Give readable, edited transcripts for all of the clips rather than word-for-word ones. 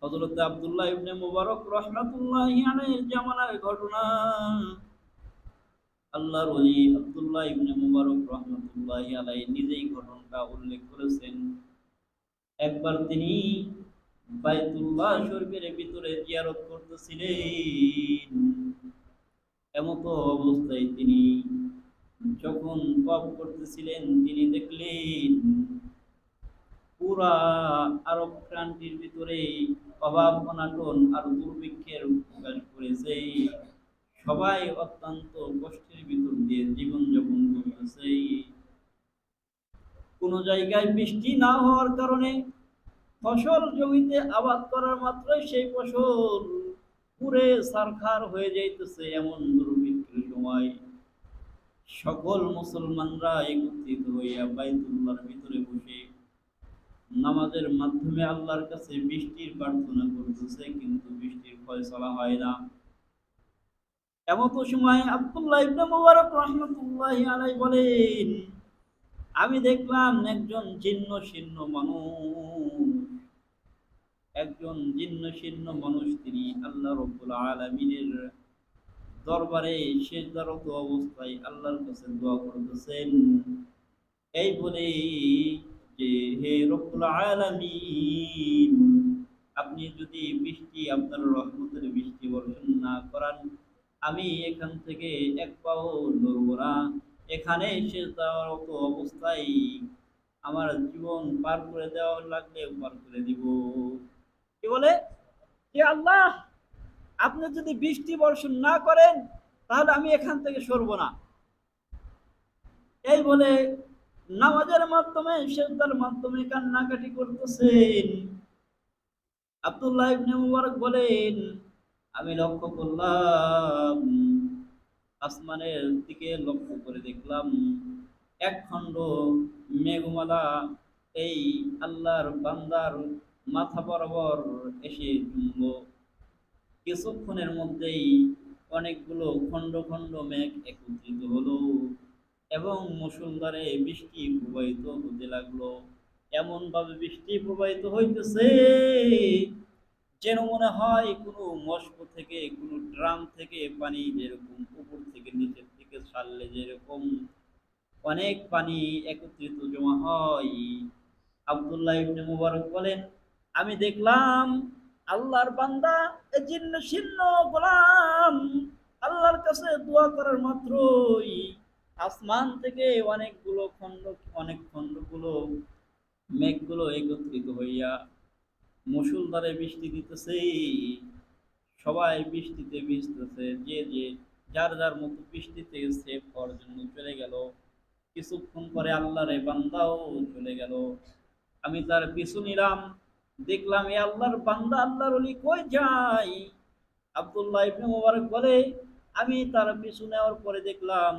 হযরত আব্দুল্লাহ ইবনে মুবারক রাহমাতুল্লাহি আলাইহির জামানার ঘটনা। আল্লাহর ওলি আব্দুল্লাহ ইবনে মুবারক রাহমাতুল্লাহি আলাইহি নিজেই ঘটনাটা উল্লেখ করেছেন। একবার তিনি বাইতুল্লাহ শরীফের ভিতরে জিয়ারত করতেছিলেন। এমত অবস্থায় তিনি যখন তওয়াফ করতেছিলেন, তিনি দেখলেন পুরা আরব ক্রান্তির ভিতরে অভাব অনাটন আর দুর্ভিক্ষের প্রকাশ করেছে। সবাই অত্যন্ত কষ্টের ভিতর দিয়ে জীবন যাপন করতেছে। কোন জায়গায় বৃষ্টি না হওয়ার কারণে ফসল জমিতে আবাদ করার মাত্রই সেই ফসল পুড়ে ছারখার হয়ে যাইতেছে। এমন দুর্ভিক্ষের সময় সকল মুসলমানরা একত্রিত হইয়া বাইতুল্লাহর ভিতরে বসে নামাজের মাধ্যমে আল্লাহর কাছে বৃষ্টির প্রার্থনা করতেছে, কিন্তু বৃষ্টির ফয়সালা হয় না। এমত সময় আব্দুল্লাহ ইবনে মুবারক রাহমাতুল্লাহি আলাইহি বলেন, আমি দেখলাম একজন জীর্ণ শীর্ণ মানুষ, তিনি আল্লাহ রাব্বুল আলামিনের দরবারে সিজদারত অবস্থায় আল্লাহর কাছে দোয়া করতেছেন। এই বলে যে, হে রব্বুল আলামিন, আপনি যদি আপনার রহমতের বৃষ্টি বর্ষণ না করান, আমি এখান থেকে এক পাও নড়ব না। এখানে সিজদারত অবস্থায় আমার জীবন পার করে দেওয়া লাগলে পার করে দিব। কি বলে যে, আল্লাহ, আপনি যদি বৃষ্টি বর্ষণ না করেন তাহলে আমি এখান থেকে সরব না। এই বলে নামাজের মাধ্যমে সিজদার মাধ্যমে কান্নাকাটি করতেছেন। আব্দুল্লাহ ইবনে মুবারক বলেন, আমি লক্ষ্য করলাম, আসমানের দিকে লক্ষ্য করে দেখলাম এক খণ্ড মেঘমালা এই আল্লাহর বান্দার মাথা বরাবর এসে জুমল। কিছুক্ষণের মধ্যেই অনেকগুলো খণ্ড খণ্ড মেঘ একত্রিত হলো এবং মুষলধারে বৃষ্টি প্রবাহিত হতে লাগলো। এমন ভাবে বৃষ্টি প্রবাহিত হইতেছে যেন মনে হয় কোনো মস্ক থেকে, কোনো ড্রাম থেকে পানি যেরকম উপর থেকে নিচের দিকে ছাড়লে যেরকম অনেক পানি একত্রিত জমা হয়। আব্দুল্লাহ ইবনে মুবারক বলেন, আমি দেখলাম আল্লাহর বান্দা জীর্ণ শীর্ণ গোলাম আল্লাহর কাছে দোয়া করার মাত্রই আসমান থেকে অনেক খণ্ডগুলো মেঘগুলো একত্রিত হইয়া মুষলধারে বৃষ্টি দিতেছে। সবাই বৃষ্টিতে ভিজতেছে, যে যার যার মতো বৃষ্টিতে সেভ হওয়ার জন্য চলে গেল। কিছুক্ষণ পরে আল্লাহর এই বান্দাও চলে গেল। আমি তার পিছু নিলাম, দেখলাম এই আল্লাহর বান্দা, আল্লাহর ওলি কই যায়। আব্দুল্লাহ ইবনে মুবারক বলে, আমি তার পিছু নেওয়ার পরে দেখলাম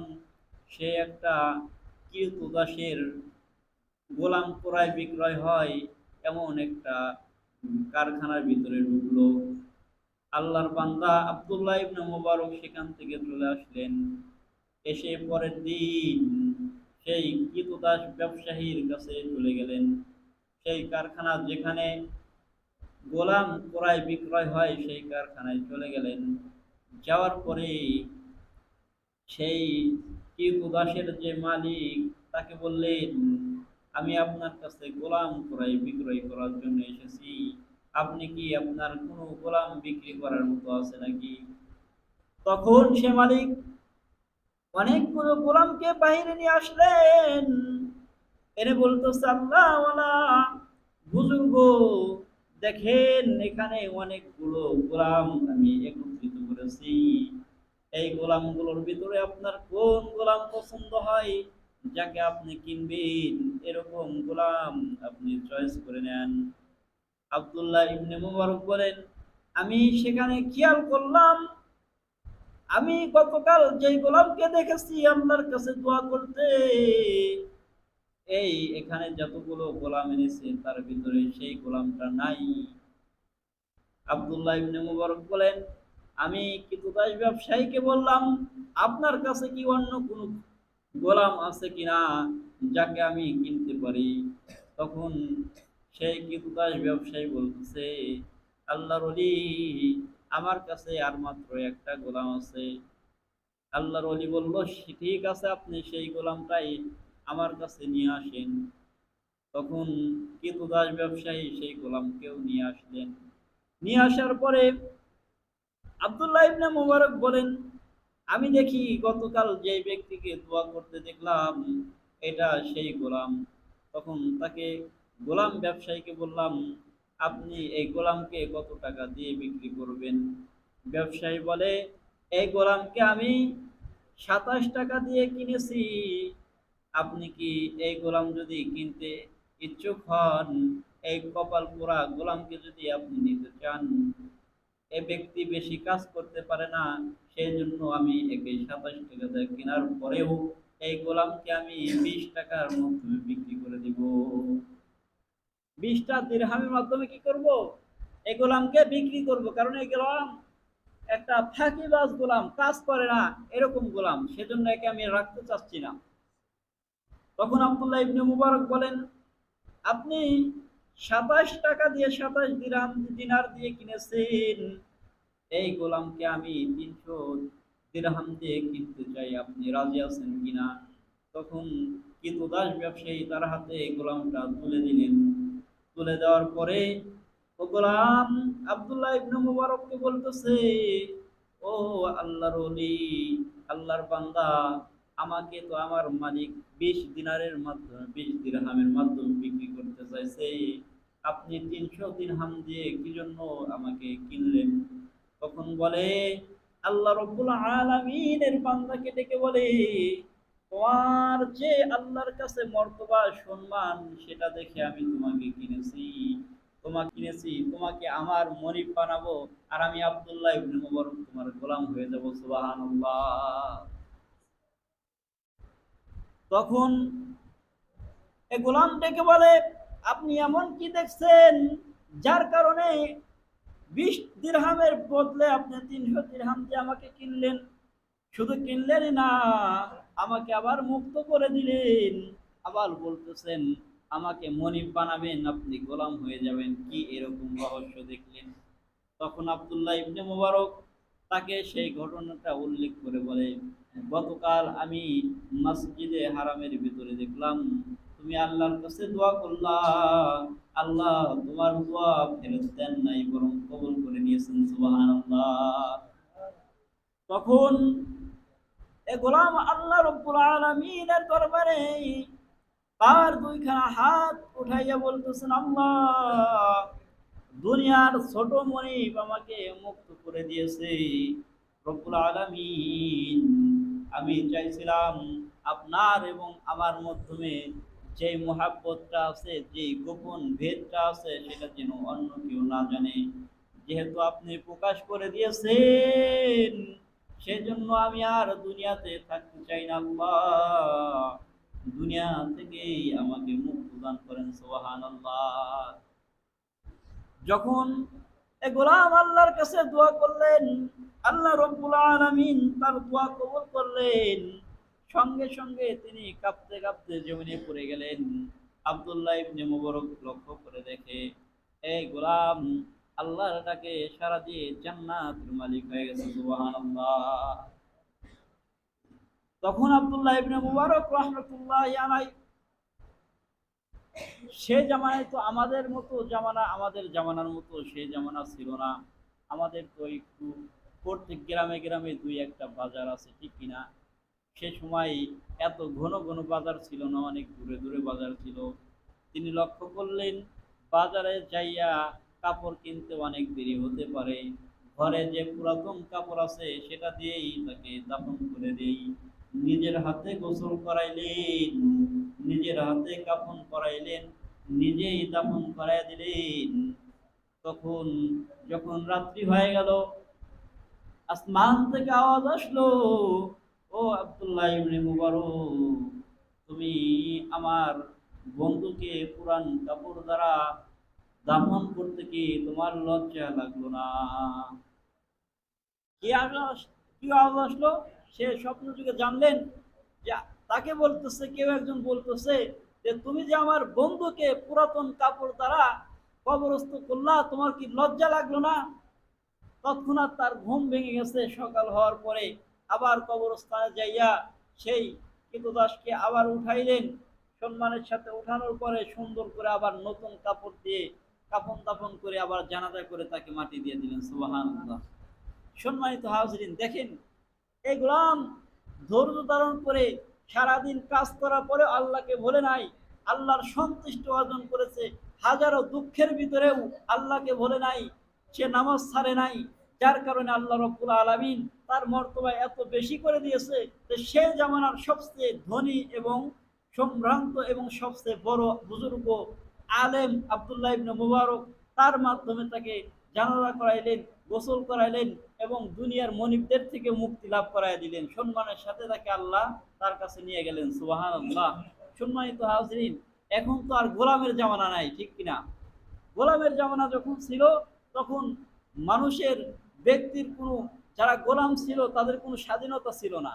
সে একটা কীর্তদাসের গোলাম ক্রয় বিক্রয় হয় এমন একটা কারখানার ভিতরে ঢুকলো। আল্লাহর বান্দা আব্দুল্লাহ ইবনে মুবারক সেখান থেকে চলে আসলেন। এসে পরের দিন সেই কীতদাস ব্যবসায়ীর কাছে চলে গেলেন। সেই কারখানা যেখানে গোলাম ক্রয় বিক্রয় হয় সেই কারখানায় চলে গেলেন। যাওয়ার পরে সেই কীতদাসের যে মালিক তাকে বললেন, আমি আপনার কাছে গোলাম ক্রয় বিক্রয় করার জন্য এসেছি, আপনি কি আপনার কোনো গোলাম বিক্রি করার মতো আছে নাকি? তখন সে মালিক অনেকগুলো গোলামকে বাহিরে নিয়ে আসলেন, এনে বলতেছে, আল্লাহওয়ালা বুজুর্গ, দেখেন এখানে অনেকগুলো গোলাম আমি একত্রিত করেছি। এই গোলামগুলোর ভিতরে আপনার কোন গোলাম পছন্দ হয়, যাকে আপনি কিনবেন, এরকম গোলাম আপনি চয়েস করে নেন। আব্দুল্লাহ ইবনে মুবারক বলেন, আমি সেখানে খেয়াল করলাম, আমি গতকাল যেই গোলামকে দেখেছি আল্লাহর কাছে দোয়া করতে, এখানে যতগুলো গোলাম এনেছে তার ভিতরে সেই গোলামটা নাই। আব্দুল্লাহ ইবনে মুবারক বলেন, আমি কীতদাস ব্যবসায়ীকে বললাম, আপনার কাছে কি অন্য কোনো গোলাম আছে কিনা যাকে আমি কিনতে পারি? তখন সেই কীতদাস ব্যবসায়ী বলতেছে, আল্লাহর ওলি, আমার কাছে আর মাত্র একটা গোলাম আছে। আল্লাহর ওলি বলল, ঠিক আছে, আপনি সেই গোলামটাই আমার কাছে নিয়ে আসেন। তখন কৃতদাস ব্যবসায়ী সেই গোলামকেও নিয়ে আসলেন। নিয়ে আসার পরে আব্দুল্লাহ ইবনে মুবারক বলেন, আমি দেখি গতকাল যে ব্যক্তিকে দোয়া করতে দেখলাম এটা সেই গোলাম। তখন তাকে গোলাম ব্যবসায়ীকে বললাম, আপনি এই গোলামকে কত টাকা দিয়ে বিক্রি করবেন? ব্যবসায়ী বলে, এই গোলামকে আমি 27 টাকা দিয়ে কিনেছি। আপনি কি এই গোলাম যদি কিনতে ইচ্ছুক হন, এই কপাল পোড়া গোলামকে যদি আপনি নিতে চান, এ ব্যক্তি বেশি কাজ করতে পারে না, সেই জন্য আমি একে 27 টাকা দিয়ে কেনার পরেও এই গোলামকে আমি 20 টাকার মাধ্যমে বিক্রি করে দিব। 20টা দিরহামের মাধ্যমে কি করব? এই গোলামকে বিক্রি করব, কারণ এই গোলাম একটা ফাঁকিবাজ গোলাম, কাজ করে না এরকম গোলাম, সেজন্য একে আমি রাখতে চাচ্ছি না। তখন আব্দুল্লাহ ইবনে মুবারক বলেন, আপনি 27 টাকা দিয়ে, 27 দিনার দিয়ে কিনেছেন, এই গোলামকে আমি 300 দিরহাম দিয়ে কিনতে চাই, আপনি রাজি আছেন কিনা? তখন কৃতদাস ব্যবসায়ী তার হাতে গোলামটা তুলে দিলেন। তুলে দেওয়ার পরে ও গোলাম আব্দুল্লাহ ইবনে মুবারককে বলতেছে, ও আল্লাহর ওলি, আল্লাহর বান্দা, আমাকে তো আমার মালিক 20 দিনারের মাধ্যমে, 20 দিরহামের মাধ্যমে বিক্রি করতে চাইছে, আপনি 300 দিরহাম দিয়ে কি জন্য আমাকে কিনলেন? তখন বলে, আল্লাহ রব্বুল আলামিনের বান্দাকে ডেকে বলে, তোমার যে আল্লাহর কাছে মর্তবা সম্মান, সেটা দেখে আমি তোমাকে কিনেছি। তোমাকে আমার মনিব বানাবো, আর আমি আব্দুল্লাহ ইবনে মুবারক তোমার গোলাম হয়ে যাব। সুবহানাল্লাহ। তখন এ গোলাম ডেকে বলে, আপনি এমন কি দেখছেন যার কারণে 20 দিরহামের বদলে আপনি 300 দিরহাম দিয়ে আমাকে কিনলেন? শুধু কিনলেনই না, আমাকে আবার মুক্ত করে দিলেন, আবার বলতেছেন আমাকে মনিব বানাবেন, আপনি গোলাম হয়ে যাবেন, কি এরকম রহস্য দেখলেন? তখন আব্দুল্লাহ ইবনে মুবারক তাকে সেই ঘটনাটা উল্লেখ করে বলে, গতকাল আমি মসজিদে হারামের ভিতরে দেখলাম তুমি আল্লাহর কাছে দোয়া করলা, আল্লাহ তোমার দোয়া ফেরত দেন নাই, বরং কবুল করে নিয়েছেন। সুবহানাল্লাহ। তখন এ গোলাম আল্লাহ রব্বুল আলামিনের দরবারে তার দুইখানা হাত উঠাইয়া বলতেছেন, আল্লাহ, দুনিয়ার ছোট মনিব আমাকে মুক্ত করে দিয়েছে। রব্বুল আলামিন, আমি চাইছিলাম আপনার এবং আমার মাধ্যমে যে মহাব্বতটা আছে, যে গোপন ভেদটা আছে, সেটা যেন অন্য কেউ না জানে। যেহেতু আপনি প্রকাশ করে দিয়েছেন, সেজন্য আমি আর দুনিয়াতে থাকতে চাই না। আল্লাহ, দুনিয়া থেকেই আমাকে মুক্ত দান করেন। সুবহানাল্লাহ। যখন এ গোলাম আল্লাহর কাছে দোয়া করলেন, আল্লাহ রব্বুল আলামিন তার দোয়া কবুল করলেন। সঙ্গে সঙ্গে তিনি কাঁপতে কাঁপতে জমিনে পড়ে গেলেন। আব্দুল্লাহ ইবনে মুবারক লক্ষ্য করে দেখে, এই গোলাম আল্লাহর ডাকে সাড়া দিয়ে জান্নাতের মালিক হয়ে গেছে। সুবহানাল্লাহ। তখন আব্দুল্লাহ ইবনে মুবারক রাহমাতুল্লাহি আলাইহি, সে জামানায় তো আমাদের জামানার মতো সে জামানা ছিল না। আমাদের তো একটু প্রত্যেক গ্রামে গ্রামে দুই একটা বাজার আছে, ঠিক কিনা? সে সময় এত ঘন ঘন বাজার ছিল না, অনেক দূরে দূরে বাজার ছিল। তিনি লক্ষ্য করলেন, বাজারে যাইয়া কাপড় কিনতে অনেক দেরি হতে পারে, ঘরে যে পুরাতন কাপড় আছে সেটা দিয়েই তাকে দাফন করে দেই। নিজের হাতে গোসল করাইলেন, নিজের হাতে কাফন করাইলেন, নিজেই দাফন করাই দিলেন। তখন যখন রাত্রি হয়ে গেল, আসমান থেকে আওয়াজ আসলো, ও আব্দুল্লাহ ইবনে মুবারক, তুমি আমার বন্ধুকে পুরান কাপড় দ্বারা দাফন করতে কি তোমার লজ্জা লাগলো না? কি আওয়াজ, কি আওয়াজ আসলো? সে স্বপ্ন যুগে জানলেন যে তাকে বলতেছে, কেউ একজন বলতেছে যে তুমি যে আমার বন্ধুকে পুরাতন কাপড় দ্বারা কবরস্থ করলা, তোমার কি লজ্জা লাগলো না? তৎক্ষণাৎ তার ঘুম ভেঙে গেছে। সকাল হওয়ার পরে আবার কবরস্থানে যাইয়া সেই কৃতদাসকে আবার উঠাইলেন। সম্মানের সাথে উঠানোর পরে সুন্দর করে আবার নতুন কাপড় দিয়ে কাফন দাফন করে আবার জানাজা করে তাকে মাটি দিয়ে দিলেন। সুবহানাল্লাহ। সম্মানিত হাজরিন, দেখেন এই গোলাম ধৈর্য ধারণ করে সারাদিন কাজ করার পরে আল্লাহকে বলে নাই, আল্লাহর সন্তুষ্ট অর্জন করেছে। হাজারো দুঃখের ভিতরেও আল্লাহকে বলে নাই, সে নামাজ ছাড়ে নাই। যার কারণে আল্লাহ রাব্বুল আলামিন তার মর্তবা এত বেশি করে দিয়েছে যে সে জামানার সবচেয়ে ধনী এবং সম্ভ্রান্ত এবং সবচেয়ে বড় বুজুর্গ আলেম আব্দুল্লাহ ইবনে মুবারক তার মাধ্যমে তাকে জানাজা করাইলেন, গোসল করাইলেন এবং দুনিয়ার মনিবদের থেকে মুক্তি লাভ করাই দিলেন। সম্মানের সাথে তাকে আল্লাহ তার কাছে নিয়ে গেলেন। সুবহানাল্লাহ। সম্মানিত হাজরিন, এখন তো আর গোলামের জামানা নাই, ঠিক কিনা? গোলামের জামানা যখন ছিল তখন মানুষের ব্যক্তির কোনো, যারা গোলাম ছিল তাদের কোনো স্বাধীনতা ছিল না।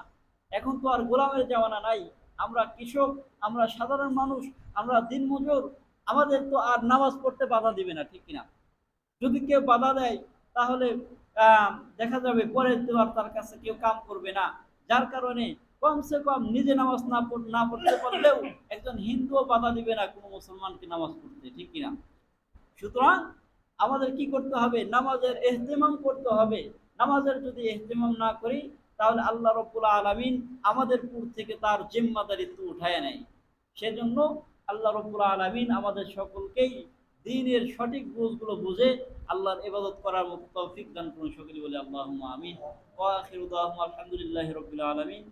এখন তো আর গোলামের জামানা নাই। আমরা কৃষক, আমরা সাধারণ মানুষ, আমরা দিনমজুর, আমাদের তো আর নামাজ পড়তে বাধা দিবে না, ঠিক কিনা? যদি কেউ বাধা দেয় তাহলে দেখা যাবে পরের দেওয়ার তার কাছে কেউ কাম করবে না। যার কারণে কমসে কম নিজে নামাজ না পড়তে পারলেও একজন হিন্দুও বাধা দিবে না কোনো মুসলমানকে নামাজ পড়তে, ঠিক কিনা? সুতরাং আমাদের কি করতে হবে? নামাজের ইহতিমাম করতে হবে। নামাজের যদি ইহতিমাম না করি তাহলে আল্লাহ রাব্বুল আলামিন আমাদের উপর থেকে তার জিম্মাদারিত্ব উঠায় নেয়। সেজন্য আল্লাহ রাব্বুল আলামিন আমাদের সকলকেই দ্বীনের সঠিক বুঝগুলো বুঝে আল্লাহর ইবাদত করার মতো তৌফিক দান করুন। সকলে বলে আল্লাহুম্মা আমিন। ওয়া আখিরু দাওয়ানা আলহামদুলিল্লাহি রাব্বিল আলামিন।